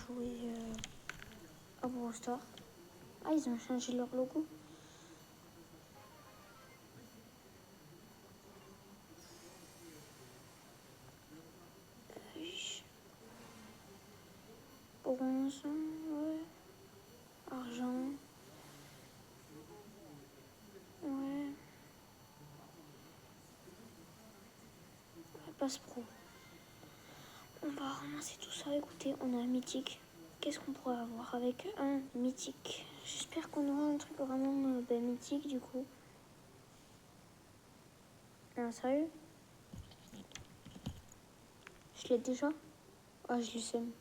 jouer à Brawl Stars. Ah, ils ont changé leur logo. Bronze, ouais. Argent. Ouais. Passe pro. On va ramasser tout ça. Écoutez, on a un mythique. Qu'est-ce qu'on pourrait avoir avec un mythique? J'espère qu'on aura un truc vraiment mythique du coup. Non, sérieux? Je l'ai déjà? Ah, je le sème.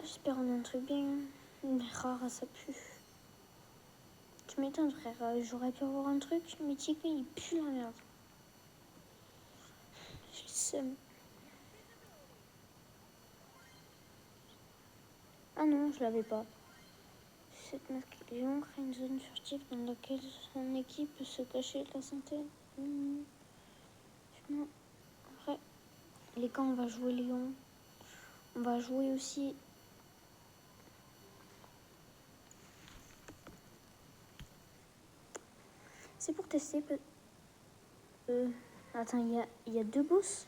J'espère qu'on a un truc bien. Mais rare, ça pue. Tu m'étonnes, frère. J'aurais pu avoir un truc mythique, mais il pue la merde. Je le sème. Ah non, je l'avais pas. Cette masculine crée une zone furtive dans laquelle son équipe peut se cacher de la santé. Après, les camps, on va jouer Léon. On va jouer aussi. C'est pour tester. Attends, il y a deux boss.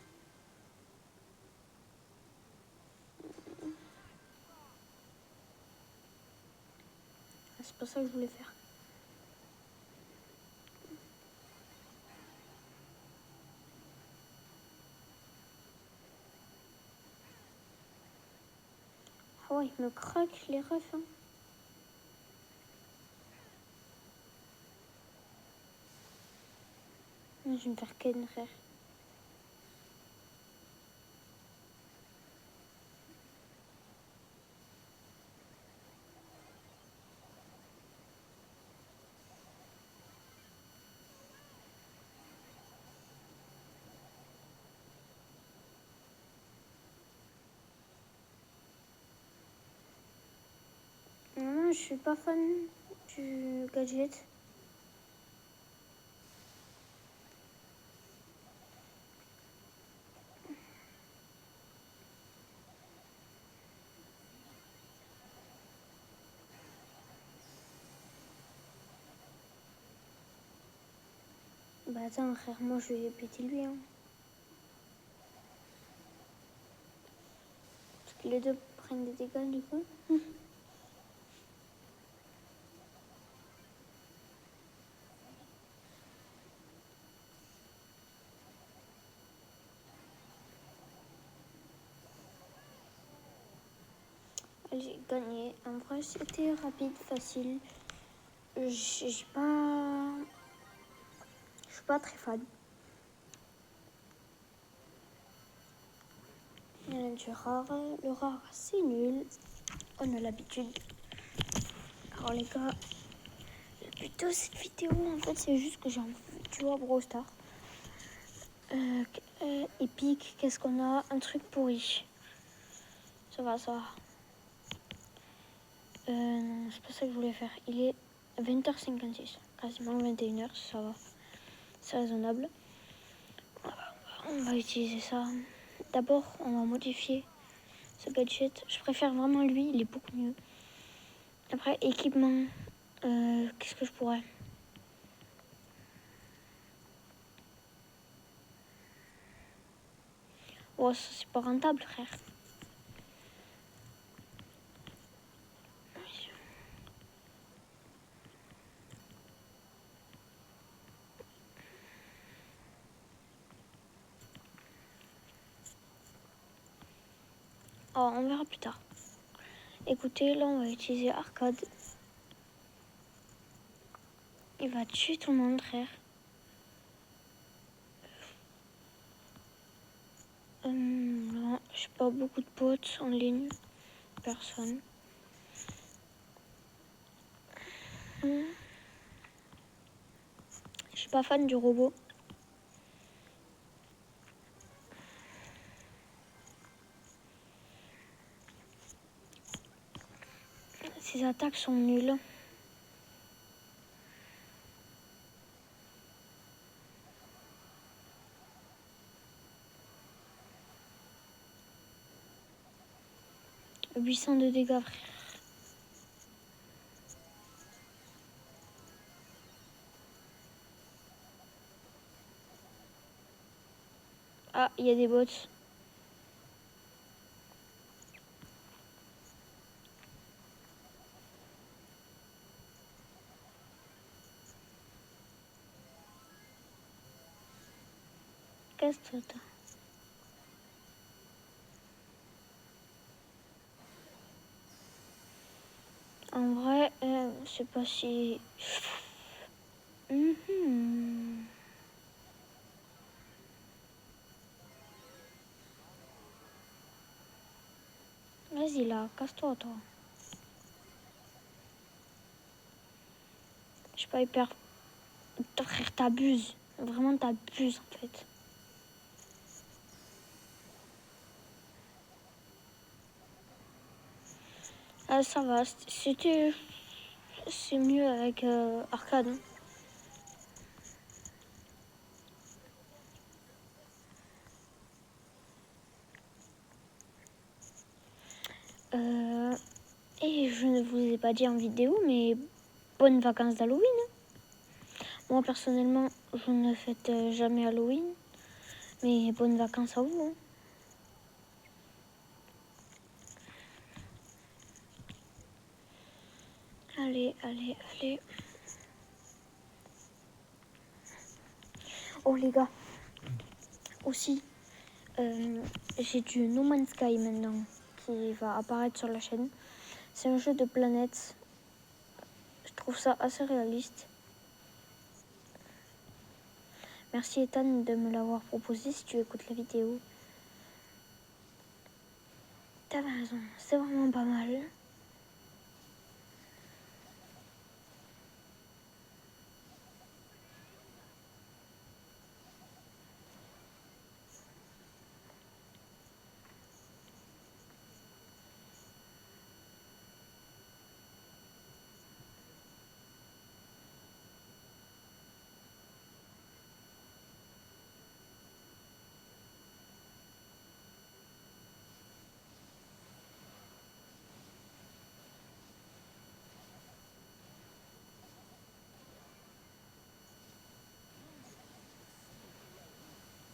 Ah, c'est pas ça que je voulais faire. Ah ouais, il me craque les refs. Hein. Je vais me faire ken, frère. Non, je suis pas fan du gadget. Bah attends, frère, moi je vais péter lui. Hein. Parce que les deux prennent des dégâts du coup. J'ai gagné. En vrai, c'était rapide, facile. J'ai pas... Je suis pas très fan. Il y en a du rare. Le rare, c'est nul. On a l'habitude. Alors les gars, le but de cette vidéo, en fait, c'est juste que j'ai envie de jouer à Brawl Stars. Épique, qu'est-ce qu'on a? Un truc pourri. Ça va, ça va. Non, c'est pas ça que je voulais faire. Il est 20h56, quasiment 21h, ça va. C'est raisonnable. On va utiliser ça. D'abord, on va modifier ce gadget. Je préfère vraiment lui, il est beaucoup mieux. Après, équipement. Qu'est-ce que je pourrais? Oh, ça, c'est pas rentable, frère. Oh, on verra plus tard. Écoutez, là, on va utiliser Arcade. Il va tuer tout le monde, frère. Là, j'ai pas beaucoup de potes en ligne. Personne. Je suis pas fan du robot. Ses attaques sont nulles. 800 de dégâts, frère. Ah, il y a des bots. Casse-toi, toi. En vrai, je sais pas si... Vas-y là, casse-toi, toi. Je suis pas hyper... Frère, t'abuses. Vraiment, t'abuses, en fait. Ah, ça va. C'était... C'est mieux avec arcade. Et je ne vous ai pas dit en vidéo, mais bonnes vacances d'Halloween. Moi, personnellement, je ne fête jamais Halloween. Mais bonnes vacances à vous. Allez, allez, allez. Oh les gars, aussi, j'ai du No Man's Sky maintenant qui va apparaître sur la chaîne. C'est un jeu de planète. Je trouve ça assez réaliste. Merci Ethan de me l'avoir proposé si tu écoutes la vidéo. T'avais raison, c'est vraiment pas mal.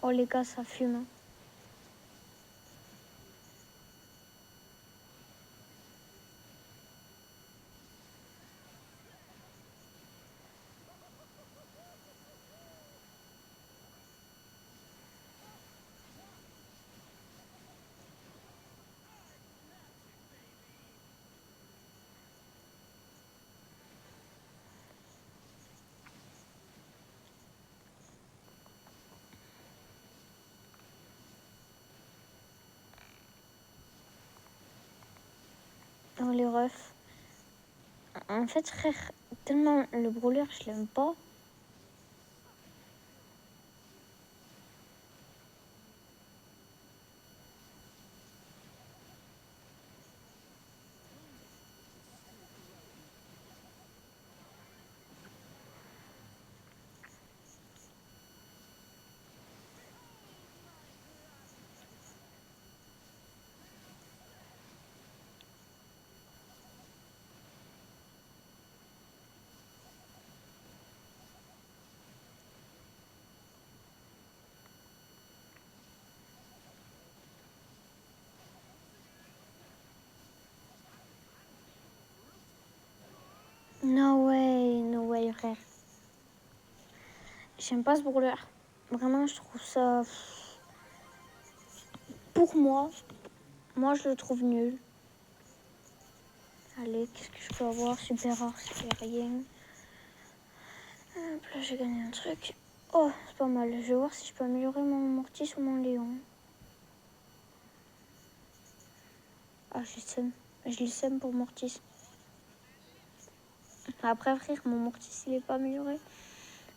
Oh les gars, ça fume. Oh les refs. En fait, frère, tellement le brûleur, je l'aime pas. No way, frère. J'aime pas ce brûleur. Vraiment, je trouve ça... Pour moi, je le trouve nul. Allez, qu'est-ce que je peux avoir? Super rare, super rien. Hop là, j'ai gagné un truc. Oh, c'est pas mal. Je vais voir si je peux améliorer mon Mortis ou mon Léon. Ah, j'ai le seum. Je le seum pour Mortis. Après, frère, mon Mortis, il est pas amélioré.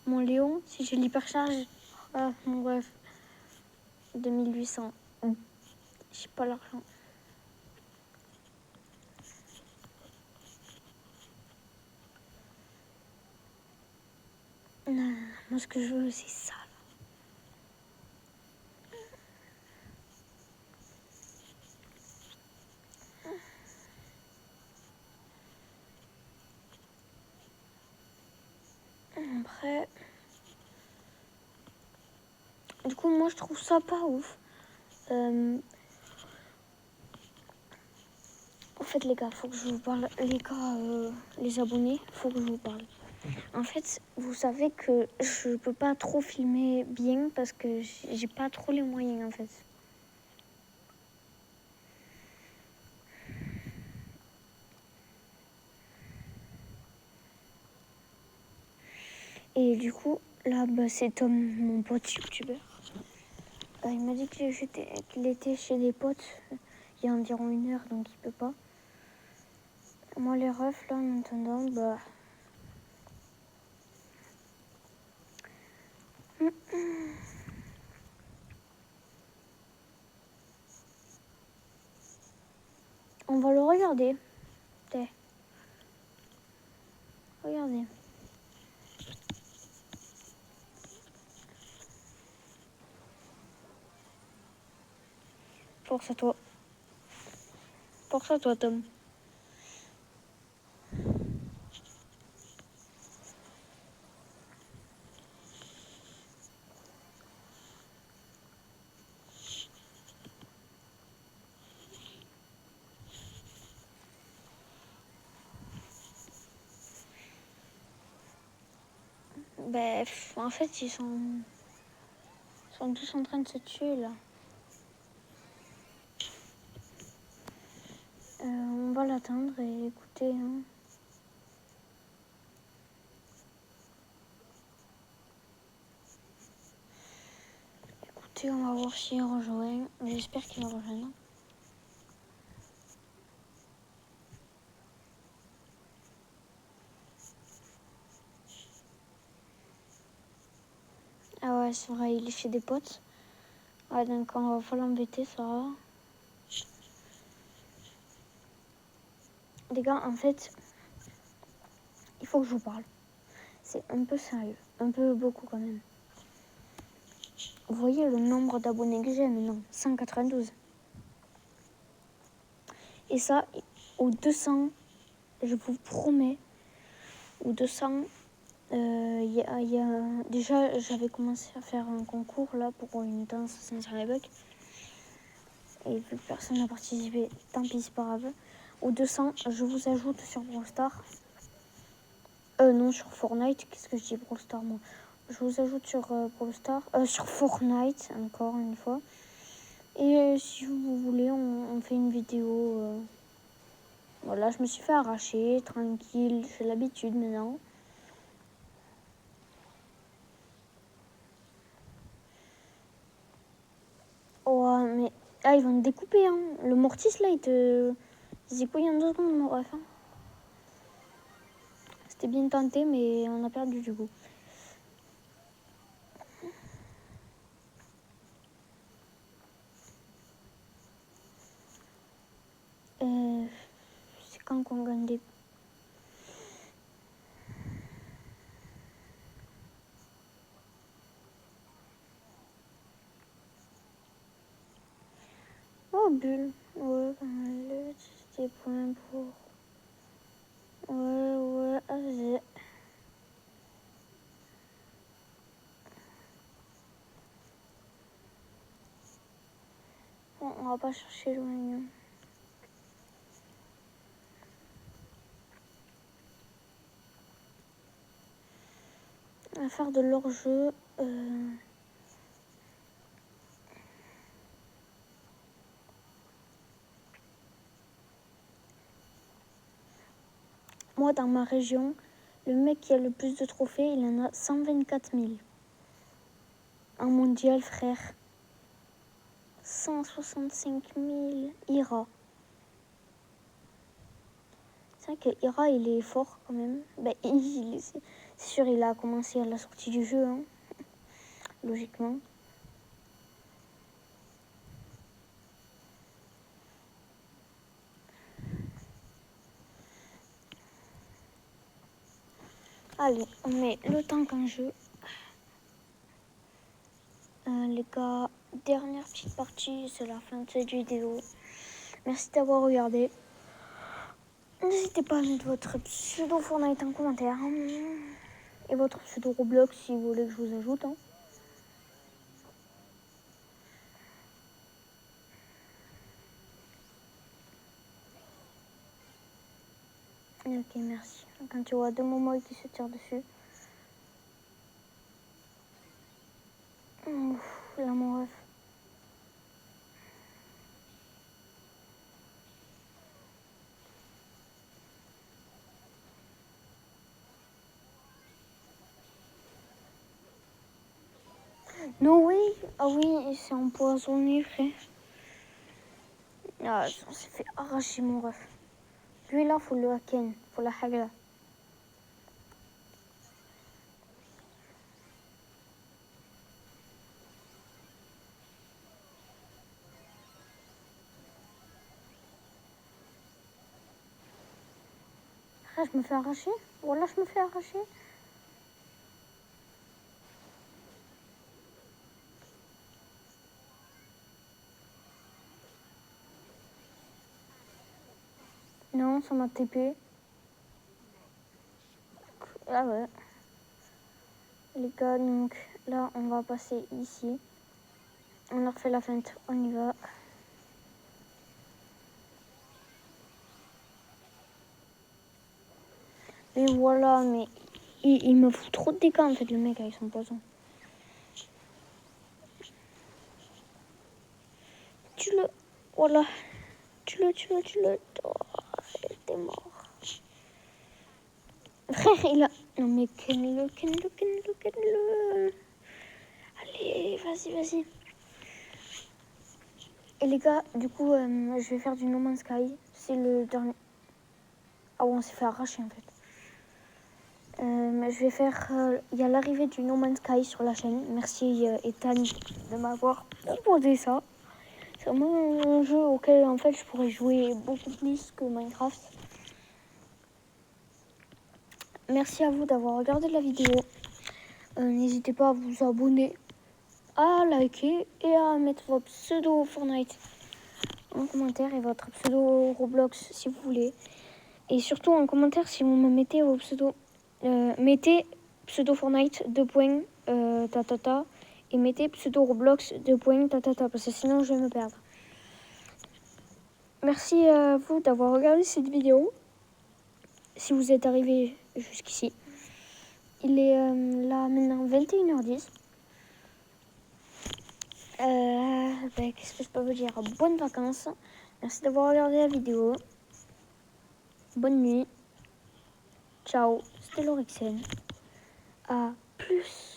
Mon Léon, si j'ai l'hypercharge... Ah, bon, bref. 2800. J'ai pas l'argent. Non, moi, ce que je veux, c'est ça. Du coup, moi, je trouve ça pas ouf. En fait, les gars, faut que je vous parle. Les gars, les abonnés, faut que je vous parle. En fait, vous savez que je peux pas trop filmer bien parce que j'ai pas trop les moyens, en fait. Et du coup, là, c'est Tom, mon pote youtubeur. Il m'a dit qu'il était chez des potes il y a environ 1 heure, donc il peut pas. Moi, les refs, là, en attendant, on va le regarder. Regardez. Force à toi. Force à toi, Tom. En fait, ils sont tous en train de se tuer, là. On va l'attendre et écouter. Hein. Écoutez, on va voir s'il rejoint. J'espère qu'il va rejoindre. Ah ouais, c'est vrai, il est chez des potes. Ouais, donc on va pas l'embêter, ça va. Les gars, en fait, il faut que je vous parle. C'est un peu sérieux. Un peu beaucoup quand même. Vous voyez le nombre d'abonnés que j'ai maintenant, 192. Et ça, aux 200, je vous promets, aux 200, déjà, j'avais commencé à faire un concours là pour une danse Saint-Cyr-les-Bèques. Et vu que personne n'a participé, tant pis, c'est pas grave. Aux 200, je vous ajoute sur Brawl Stars. Non, sur Fortnite. Qu'est-ce que je dis Brawl Stars, moi? Je vous ajoute sur Brawl Stars. Sur Fortnite, encore une fois. Et si vous voulez, on fait une vidéo. Voilà, je me suis fait arracher, tranquille. J'ai l'habitude maintenant. Oh, mais... Ah, ils vont me découper, hein. Le Mortis, là, il te... Il dit quoi, il y a 2 secondes, mon ref, hein. C'était bien tenté, mais on a perdu du coup. C'est quand qu'on gagne des... Oh, bulle. Ouais, des points pour... Ouais, vas-y. Bon, on va pas chercher loin. On va faire de l'hors-jeu. Moi, dans ma région, le mec qui a le plus de trophées, il en a 124 000. En mondial, frère. 165 000. Ira. C'est vrai que Ira, il est fort quand même. C'est sûr, il a commencé à la sortie du jeu, hein, logiquement. Allez, on met le temps qu'un jeu. Les gars, dernière petite partie, c'est la fin de cette vidéo. Merci d'avoir regardé. N'hésitez pas à mettre votre pseudo Fortnite en commentaire. Et votre pseudo Roblox si vous voulez que je vous ajoute. Hein. Ok, merci. Quand tu vois deux momois qui se tirent dessus. Ouf, là, mon ref. Non, oui. Ah oui, il s'est empoisonné, frère. Ah, on s'est fait arracher, mon ref. Lui, là, faut le hacken. Faut la hagra. Frère, je me fais arracher. Voilà, je me fais arracher. Non, ça m'a TP. Ah ouais. Les gars, donc là, on va passer ici. On a refait la feinte. On y va. Mais voilà, mais il me fout trop de dégâts en fait, le mec avec son poison. Tue-le. Voilà. Tue-le. Oh, t'es mort. Frère, il a... Non mais ken-le. Allez, vas-y. Et les gars, du coup, je vais faire du No Man's Sky. C'est le dernier... Ah ouais, on s'est fait arracher en fait. Je vais faire... Il y a l'arrivée du No Man's Sky sur la chaîne. Merci Ethan de m'avoir proposé ça. C'est vraiment un jeu auquel en fait je pourrais jouer beaucoup plus que Minecraft. Merci à vous d'avoir regardé la vidéo. N'hésitez pas à vous abonner, à liker et à mettre votre pseudo Fortnite en commentaire et votre pseudo Roblox si vous voulez. Et surtout en commentaire si vous me mettez vos pseudos. Mettez pseudo Fortnite 2 points tatata et mettez pseudo Roblox 2 points tatata parce que sinon je vais me perdre. Merci à vous d'avoir regardé cette vidéo. Si vous êtes arrivé jusqu'ici, il est là maintenant 21h10. Qu'est-ce que je peux vous dire? Bonnes vacances. Merci d'avoir regardé la vidéo. Bonne nuit. Ciao. C'était Lorixen. À plus.